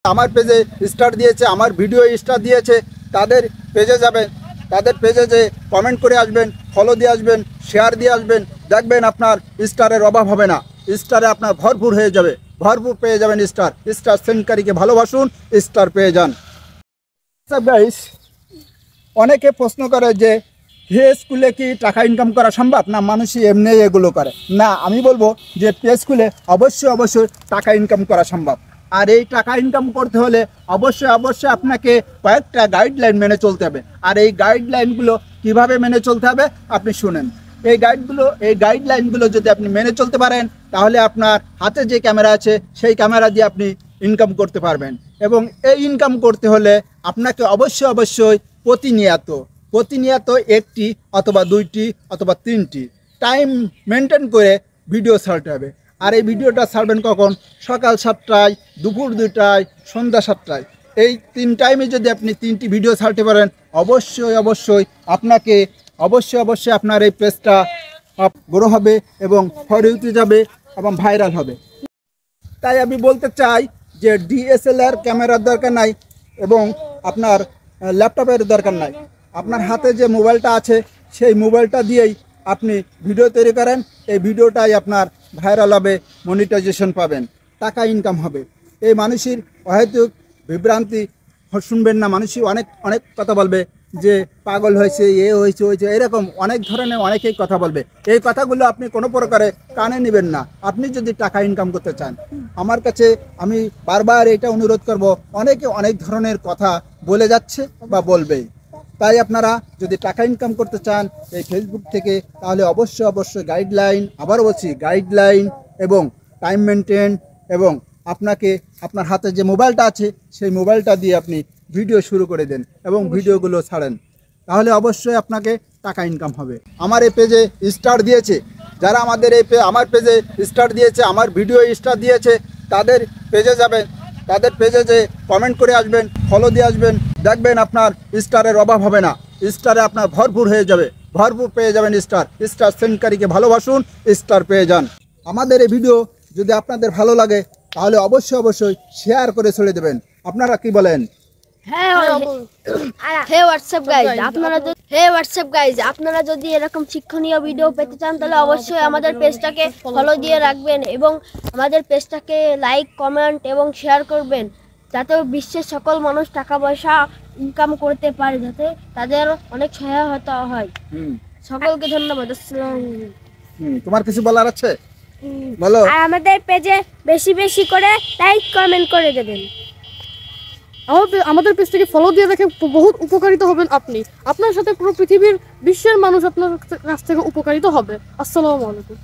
আমার পেজে স্টার দিয়েছে, আমার ভিডিও স্টার দিয়েছে, তাদের পেজে যাবেন, তাদের পেজে যে কমেন্ট করে আসবেন, ফলো দিয়ে আসবেন, শেয়ার দিয়ে আসবেন, দেখবেন আপনার স্টারের অভাব হবে না। স্টারে আপনার ভরপুর হয়ে যাবে, ভরপুর পেয়ে যাবেন স্টার। স্টার সেন্ডকারীকে ভালোবাসুন, স্টার পেয়ে যান। গাইস, অনেকে প্রশ্ন করে যে পেজ খুলে কি টাকা ইনকাম করা সম্ভব, না মানুষই এমনি এগুলো করে? না, আমি বলবো যে পেজ খুলে অবশ্যই টাকা ইনকাম করা সম্ভব। আর এই টাকা ইনকাম করতে হলে অবশ্যই আপনাকে কয়েকটা গাইডলাইন মেনে চলতে হবে। আর এই গাইডলাইনগুলো কিভাবে মেনে চলতে হবে আপনি শুনেন। এই গাইডলাইনগুলো যদি আপনি মেনে চলতে পারেন, তাহলে আপনার হাতে যে ক্যামেরা আছে সেই ক্যামেরা দিয়ে আপনি ইনকাম করতে পারবেন। এবং এই ইনকাম করতে হলে আপনাকে অবশ্যই প্রতিনিয়ত একটি অথবা দুইটি অথবা তিনটি টাইম মেনটেন করে ভিডিও ছাড়তে হবে। আর এই ভিডিওটা ছাড়বেন কখন? সকাল 7টায়, দুপুর 2টায়, সন্ধ্যা 7টায়। এই 3 টাইমে যদি আপনি 3টি ভিডিও ছাড়তে পারেন, অবশ্যই আপনাকে আপনার এই পেজটা গ্রো হবে এবং ফর ইউতে যাবে এবং ভাইরাল হবে। তাই আমি বলতে চাই যে DSLR ক্যামেরার দরকার নাই এবং আপনার ল্যাপটপের দরকার নাই। আপনার হাতে যে মোবাইলটা আছে সেই মোবাইলটা দিয়েই আপনি ভিডিও তৈরি করেন। এই ভিডিওটাই আপনার ভাইরাল হবে, মনিটাইজেশন পাবেন, টাকা ইনকাম হবে। এই মানুষের অহেতুক বিভ্রান্তি শুনবেন না। মানুষই অনেক কথা বলবে যে পাগল হয়েছে, হয়েছে, এরকম অনেক ধরনের অনেকেই কথা বলবে। এই কথাগুলো আপনি কোনো প্রকারে কানে নেবেন না। আপনি যদি টাকা ইনকাম করতে চান, আমার কাছে আমি বারবার এটা অনুরোধ করব, অনেকে অনেক ধরনের কথা বলে যাচ্ছে বা বলবেই। তাই আপনারা যদি টাকা ইনকাম করতে চান এই ফেসবুক থেকে, তাহলে অবশ্যই গাইডলাইন, আবারও বলছি গাইডলাইন এবং টাইম মেনটেন, এবং আপনাকে আপনার হাতে যে মোবাইলটা আছে সেই মোবাইলটা দিয়ে আপনি ভিডিও শুরু করে দেন এবং ভিডিওগুলো ছাড়েন, তাহলে অবশ্যই আপনাকে টাকা ইনকাম হবে। আমার এই পেজে স্টার দিয়েছে, যারা আমার পেজে স্টার দিয়েছে, আমার ভিডিও স্টার দিয়েছে, তাদের পেজে যাবেন, তাদের পেজে যে কমেন্ট করে আসবেন, ফলো দিয়ে আসবেন, দেখবেন আপনার স্টারের অভাব হবে না। স্টারে আপনার ভরপুর হয়ে যাবে, ভরপুর পেয়ে যাবেন স্টার সেন্ডকারীকে ভালোবাসুন, স্টার পেয়ে যান। আমাদের এই ভিডিও যদি আপনাদের ভালো লাগে, তাহলে অবশ্যই শেয়ার করে ছড়িয়ে দেবেন। আপনারা কি বলেন? হোয়াটসঅ্যাপ গাইজ, আপনারা যদি এরকম শিক্ষণীয় ভিডিও পেতে চান, তাহলে অবশ্যই আমাদের পেজটাকে ফলো দিয়ে রাখবেন এবং আমাদের পেজটাকে লাইক, কমেন্ট এবং শেয়ার করবেন, যাতে বিশ্বের সকল মানুষ টাকা পয়সা ইনকাম করতে পারে, যাতে তাদের অনেক সহায়তা হয়। সকলকে ধন্যবাদ। তোমার কিছু বলার আছে? বলো। আর আমাদের পেজে বেশি করে লাইক, কমেন্ট করে দেবেন। আমাদের পেজটাকে ফলো দিয়ে দেখে বহুত উপকারিত হবেন আপনি। আপনার সাথে পুরো পৃথিবীর বিশ্বের মানুষ আপনার কাছ থেকে উপকারিত হবে। আসসালামু আলাইকুম।